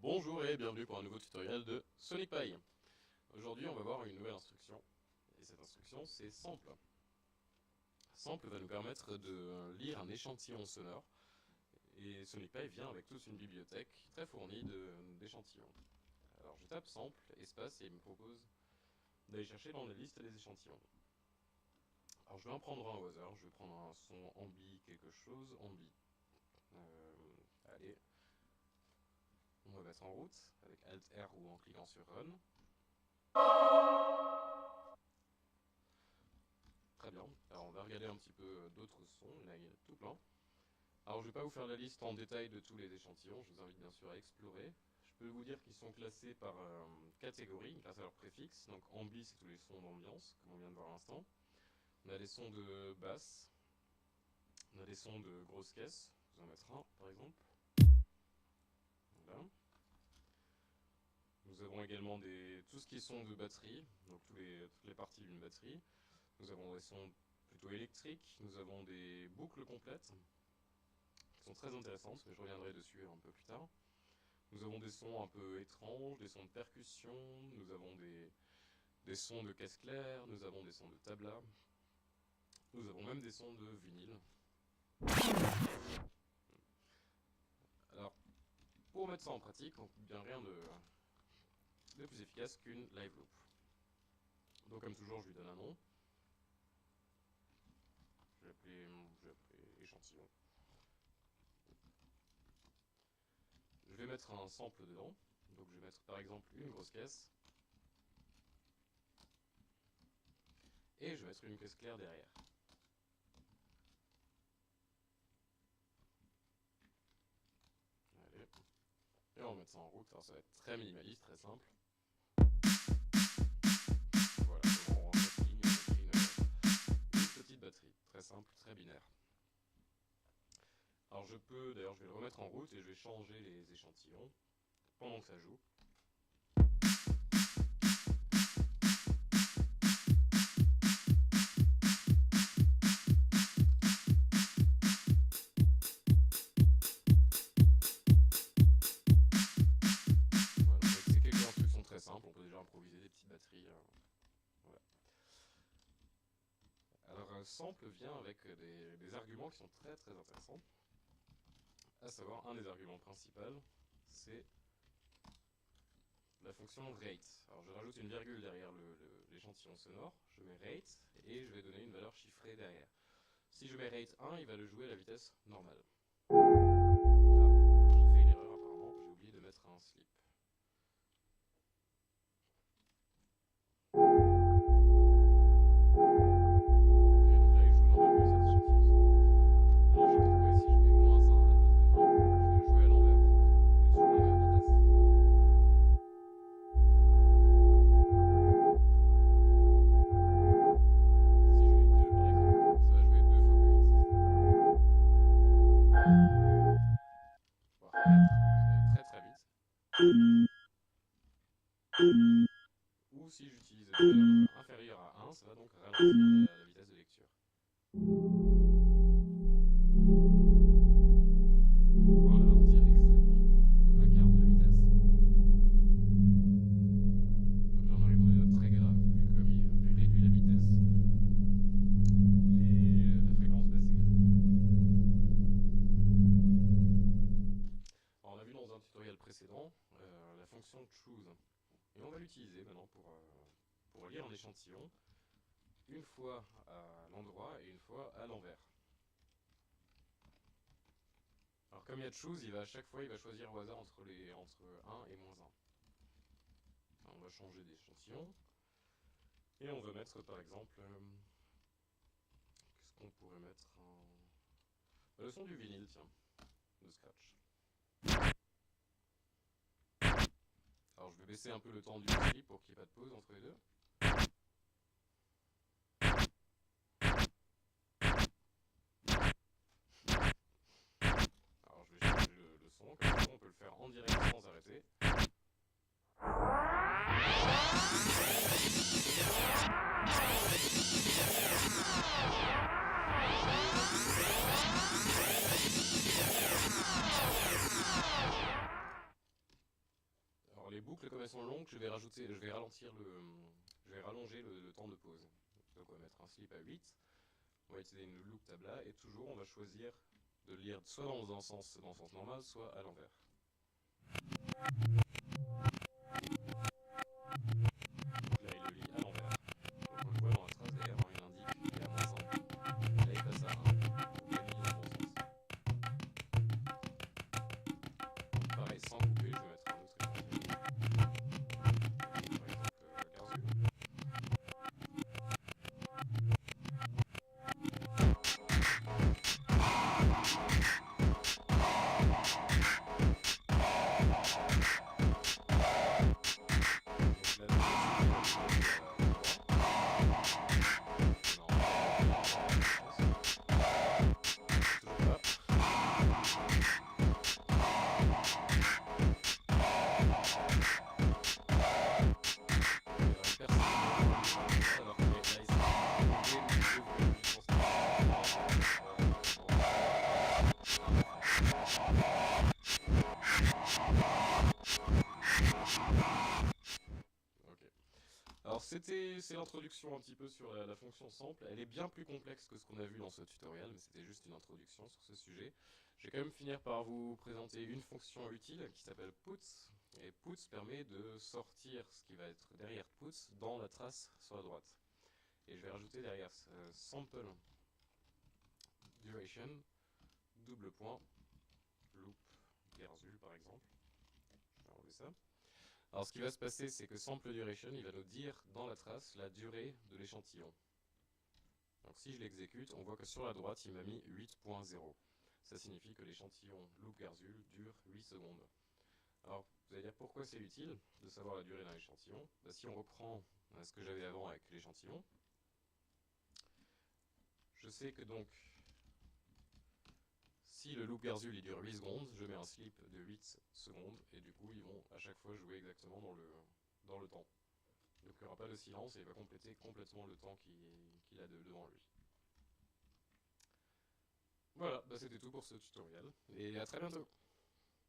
Bonjour et bienvenue pour un nouveau tutoriel de SonicPy. Aujourd'hui on va voir une nouvelle instruction, et cette instruction c'est sample. Sample va nous permettre de lire un échantillon sonore, et SonicPy vient avec toute une bibliothèque très fournie d'échantillons. Alors je tape sample, espace, et il me propose d'aller chercher dans la liste des échantillons. Alors je vais en prendre un au hasard, je vais prendre un son ambi quelque chose, ambi. Allez. On va mettre en route avec Alt R ou en cliquant sur Run. Très bien. Alors on va regarder un petit peu d'autres sons, il y en a tout plein. Alors je ne vais pas vous faire la liste en détail de tous les échantillons, je vous invite bien sûr à explorer. Je peux vous dire qu'ils sont classés par catégorie, grâce à leur préfixe. Donc ambi c'est tous les sons d'ambiance, comme on vient de voir à l'instant. On a des sons de basse, on a des sons de grosse caisse, je vais en mettre un par exemple. Voilà. Nous avons également tout ce qui est son de batterie, donc toutes les parties d'une batterie. Nous avons des sons plutôt électriques, nous avons des boucles complètes, qui sont très intéressantes, mais je reviendrai dessus un peu plus tard. Nous avons des sons un peu étranges, des sons de percussion, nous avons des sons de caisse claire, nous avons des sons de tabla, nous avons même des sons de vinyle. Alors, pour mettre ça en pratique, bien rien de plus efficace qu'une live loop. Donc comme toujours, je lui donne un nom. Je vais appeler échantillon. Je vais mettre un sample dedans. Donc je vais mettre par exemple une grosse caisse. Et je vais mettre une caisse claire derrière. Allez. Et on va mettre ça en route. Alors ça va être très minimaliste, très simple. Voilà, on rentre une petite batterie. Très simple, très binaire. Alors d'ailleurs je vais le remettre en route et je vais changer les échantillons pendant que ça joue. Voilà, donc c'est quelques instructions très simples, on peut déjà improviser des petites batteries. Voilà. Alors sample vient avec des arguments qui sont très intéressants. À savoir, un des arguments principaux, c'est la fonction rate. Alors je rajoute une virgule derrière l'échantillon sonore, je mets rate, et je vais donner une valeur chiffrée derrière. Si je mets rate 1, il va le jouer à la vitesse normale. Ah, j'ai fait une erreur apparemment, j'ai oublié de mettre un slip. Ou si j'utilise une valeur inférieure à 1, ça va donc ralentir la vitesse de lecture. Pouvoir la ralentir extrêmement, donc un quart de la vitesse. Donc là on arrive dans des notes très graves, vu comme il réduit la vitesse, la fréquence baisse également. Alors on a vu dans un tutoriel précédent la fonction choose. Et on va l'utiliser maintenant pour lire un échantillon, une fois à l'endroit et une fois à l'envers. Alors comme il y a choose, à chaque fois il va choisir au hasard entre 1 et -1. On va changer d'échantillon. Et on va mettre par exemple, qu'est-ce qu'on pourrait mettre le son du vinyle, tiens, de scratch. Alors je vais baisser un peu le temps du clip pour qu'il n'y ait pas de pause entre les deux. Alors je vais changer le son, comme ça on peut le faire en direct sans arrêter. boucles comme elles sont longues, je vais ralentir je vais rallonger le temps de pause. Donc on va mettre un slip à 8, on va utiliser une loop tabla et toujours on va choisir de lire soit dans un sens normal, soit à l'envers. Donc là il le lit à l'envers. Donc on le voit dans la trace d'ailleurs, il indique qu'il est à -1. Là il passe à 1. Donc il lit dans le bon sens. Pareil, sans couper, je vais mettre un autre échantillon. Par exemple, Garzul. Alors c'est l'introduction un petit peu sur la fonction sample. Elle est bien plus complexe que ce qu'on a vu dans ce tutoriel, mais c'était juste une introduction sur ce sujet. Je vais quand même finir par vous présenter une fonction utile qui s'appelle puts. Et puts permet de sortir ce qui va être derrière puts dans la trace sur la droite. Et je vais rajouter derrière sample duration, double point, loop Garzul par exemple. Je vais enlever ça. Alors ce qui va se passer, c'est que sample duration, il va nous dire dans la trace la durée de l'échantillon. Donc si je l'exécute, on voit que sur la droite, il m'a mis 8.0. Ça signifie que l'échantillon loop Garzul dure 8 secondes. Alors vous allez dire pourquoi c'est utile de savoir la durée d'un échantillon. Bah, si on reprend ce que j'avais avant avec l'échantillon, je sais que donc si le loop Garzul il dure 8 secondes, je mets un slip de 8 secondes et du coup ils vont à chaque fois jouer exactement dans le temps. Donc il n'y aura pas de silence et il va compléter complètement le temps qu'il a devant lui. Voilà, bah c'était tout pour ce tutoriel et à très bientôt.